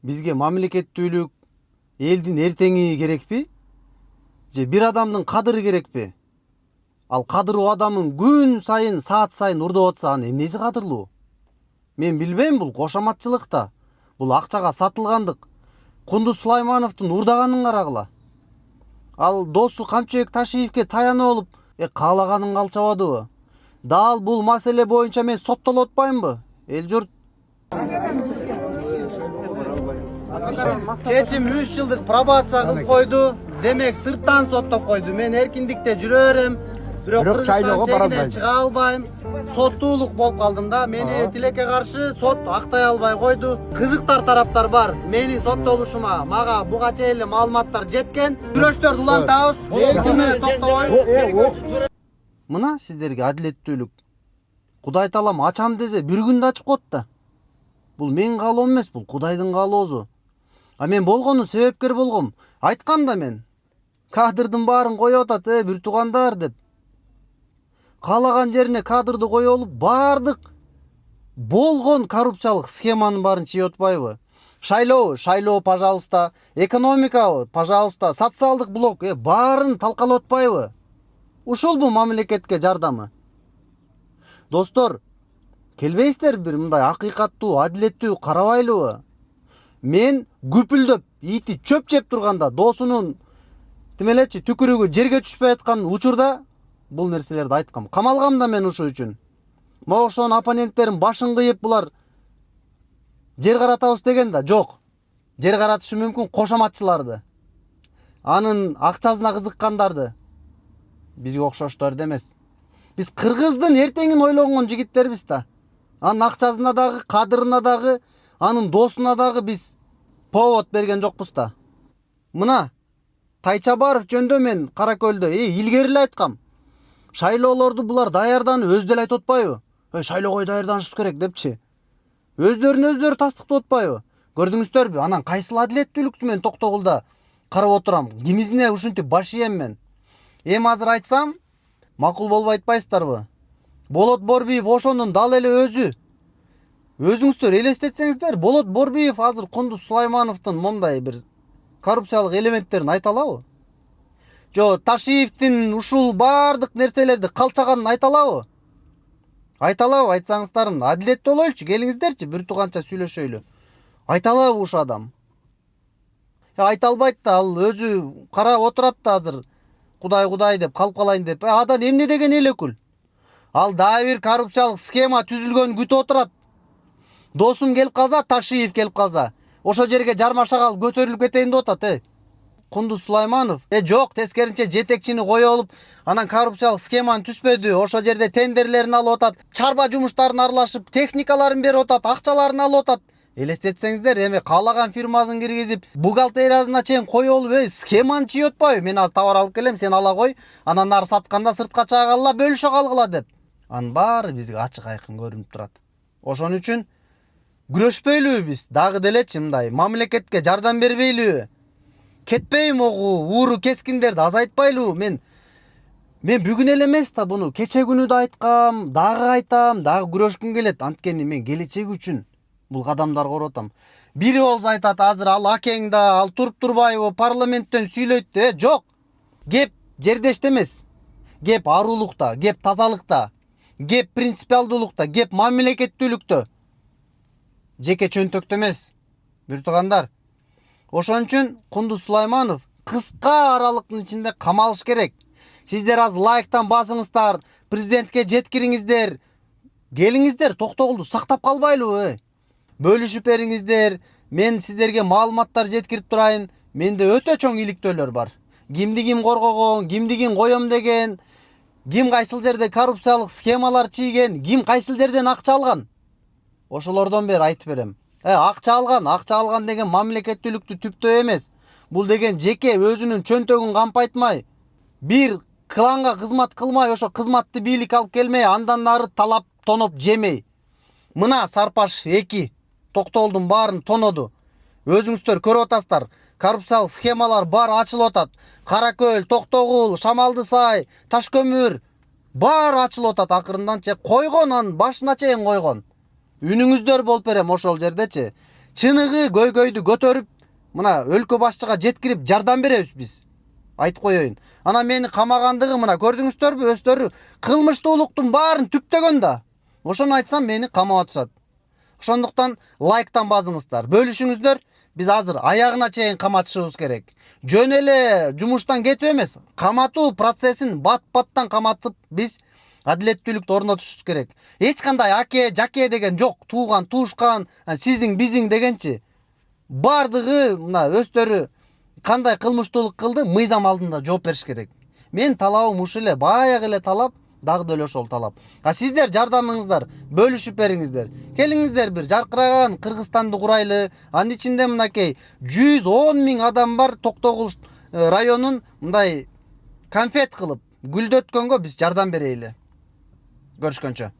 бизге мамлекеттүүлүк, элдин эртеңи керекпи? Же бир адамдын кадыры керекпи? Ал кадырлуу адамын күн сайын, саат сайын урдап атса, анын эмнеси кадырлуу? Мен билбейм, бул кошоматчылык да. Бул акчага сатылгандык. Кундуз Сулаймановдун урдаганын карагыла. Ал досу Камчыбек Ташиевке таянып алып, каалаганын калчабадыбы? Дал бул маселе боюнча мен соттолуп атпаймынбы? Эл журт. Чечим 3 жылдык пробация кылып койду. Демек сырттан соттоп койду. Мен эркиндикте жүрө берем. Бирок Кыргызстан чегинен чыга албайм. Соттуулук болуп калдым да. Мени тилекке каршы сот актай албай койду. Кызыктар тараптар бар. Менин соттолушума мага буга чейин эле маалыматтар жеткен. Күрөштөрдү улантабыз. Менен токтобойм. Мына сиздерге адилеттүүлүк. Кудай таалам ачам десе бир күндө ачып коет да. Бул менин каалоом эмес, бул Кудайдын каалоосу. А мен болгону себепкер болгом. Айткам да мен. Кадрдын баарын коюп атат, бир туугандар деп. Каалаган жерине кадрды коюп алып, баардык болгон коррупциялык схеманын баарын чыйып атпайбы? Шайлоо, пожалуйста, экономика, пожалуйста, социалдык блок, баарын талкалап атпайбы? Ушулбу мамлекетке жардамы? Достор, келбейсиздер бир мындай акыйкаттуу, адилеттүү карабайлыбы? Мен күпүлдөп, ити чөп жеп турганда, досунун тимелечи түкүрүгү жерге түшпөй аткан учурда бул нерселерди айткам. Камалгам да мен ушул үчүн. Мага ошон оппоненттерим башын кыйып, булар жер каратабыз деген да жок. Жер каратышы мүмкүн кошоматчыларды, анын акчасына кызыккандарды. Бизге окшоштор эмес. Биз Кыргыздын эртеңин ойлогон жигиттербиз да. Анын акчасына дагы, кадырына дагы, анын досуна дагы биз повод берген жокпуз да. Мына Тайчабаров жөндө мен Каракөлдө илгери эле айткам. Шайлоолорду булар даярданып өзү деле айтып атпайбы? Шайлоого даярданышыбыз керек депчи. Өздөрүн тастыктап атпайбы? Көрдүңүздөрбү? Анан кайсыл адилеттүүлүктү мен Токтогулда карап отурам? Кимизине ушинтип баш ийем мен? Эми азыр айтсам, макул болбой атпайсыздарбы? Болот Борбиев ошонун дал эле өзү. Өзүңүздөр элестетсеңиздер, Болот Борбиев азыр Кундуз Сулаймановдун мондай бир коррупциялык элементтерин айта алабы? Жо Ташиевдин ушул баардык нерселерди калчаганын айта алабы? Айта алабы? Айтсаңыздар, адилеттүү болойлучу, келиңиздерчи, бир тууганча сүйлөшөйлү. Айта алабы ушул адам? Айта албайт да, ал өзү карап отурат да азыр. Кудай деп калып калайын деп. Адан эмне деген эл өкүл? Ал дагы бир коррупциялык схема түзүлгөнүн күтүп отурат. Досум келип калса, Ташиев келип калса, ошол жерге жармашак алып көтөрүлүп кетейин деп атат, Кундуз Сулайманов. Жок, тескеринче жетекчини коюп алып, анан коррупциялык схеманы түзбөдү. Ошол жерде тендерлерин алып атат, чарба жумуштарын аралашып, техникаларын берип атат, акчаларын алып атат. Элестетсеңиздер, эми каалаган фирмасын киргизип, бухгалтериясына чейин коюп алып, схеманы чыйып атпайбы? Мен азыр товар алып келем, сен ала кой, анан ары сатканда сыртка чыгагыла, бөлүшө калгыла деп. Анын баары бизге ачык айкын көрүнүп турат. Ошон үчүн күрөшпөйлүбү биз? Дагы делечи мындай мамлекетке жардам бербейлүбү? Кетпей могу ууру кескиндерди азайтпайлыбы? Мен бүгүн эле эмес да, буну кече күнү да айткам, дагы айтам, дагы күрөшкүм келет. Анткени мен келечек үчүн бул кадамдарга барып атам. Бири болсо айтат, азыр ал акең да, ал туруп турбайбы, парламенттен сүйлөйт. Жок. Кеп жердеште эмес. Кеп арулукта, кеп тазалыкта, кеп принципиалдуулукта, кеп мамлекеттүүлүктө. Жеке чөнтөктө эмес. Бир туугандар. Ошон үчүн Кундуз Сулайманов кыска аралыктын ичинде камалыш керек. Сиздер аз лайктан басыңыздар, президентке жеткириңиздер. Келиңиздер, Токтогулду сактап калбайлыбы? Бөлүшүп бериңиздер. Мен сиздерге маалыматтар жеткирип турайын. Менде өтө чоң иликтөөлөр бар. Кимди ким коргогон, кимди ким коем деген, ким кайсыл жерде коррупциялык схемалар чийген, ким кайсыл жерден акча алган. Ошолордон бери айтып берем. Акча алган деген мамлекеттүүлүктү түптөө эмес. Бул деген жеке өзүнүн чөнтөгүн кампайтмай, бир кланга кызмат кылмай, ошо кызматты бийлик алып келмей, андан ары талап тоноп жемей. Мына Сарпашев 2 Токтогулдун баарын тоноду. Өзүңүздөр көрүп атасыздар. Коррупциялык схемалар бар ачылып атат. Каракөл, Токтогул, Шамалды Сай, Ташкөмүр баары ачылып атат акырынданчы. Койгон, анын башына чейин койгон. Үнүңүздөр болуп берем ошол жердечи. чыныгы көйгөйдү көтөрүп мына өлкө башчыга жеткирип жардам беребиз биз. Айтып коеюн. Ана мени камагандыгы мына көрдүңүздөрбү, өздөрү кылмыштуулуктун баарын түптөгөн да. Ошону айтсам мени камап атышат. Ошондуктан лайктан базыңыздар, бөлүшүңүздөр. Биз азыр аягына чейин каматышыбыз керек. Жөн эле жумуштан кетип эмес, каматуу процессин бат-баттан каматып биз адилеттүүлүктү орнотушубуз керек. Эч кандай аке, жаке деген жок. Тууган, туушкан, сизиң, бизиң дегенчи. Бардыгы мына өздөрү кандай кылмыштуулук кылды, мыйзам алдында жооп бериш керек. Мен талабым ушул эле, баягы эле талап, дагы деле ошол талап. А сиздер жардамыңыздар бөлүшүп бериңиздер. Келиңиздер бир жаркыраган Кыргызстанды курайлы. Анын ичинде мынакей 110 000 адам бар. Токтогул районун мындай конфет кылып гүлдөткөнгө биз жардам берели. Görüşкөнчө.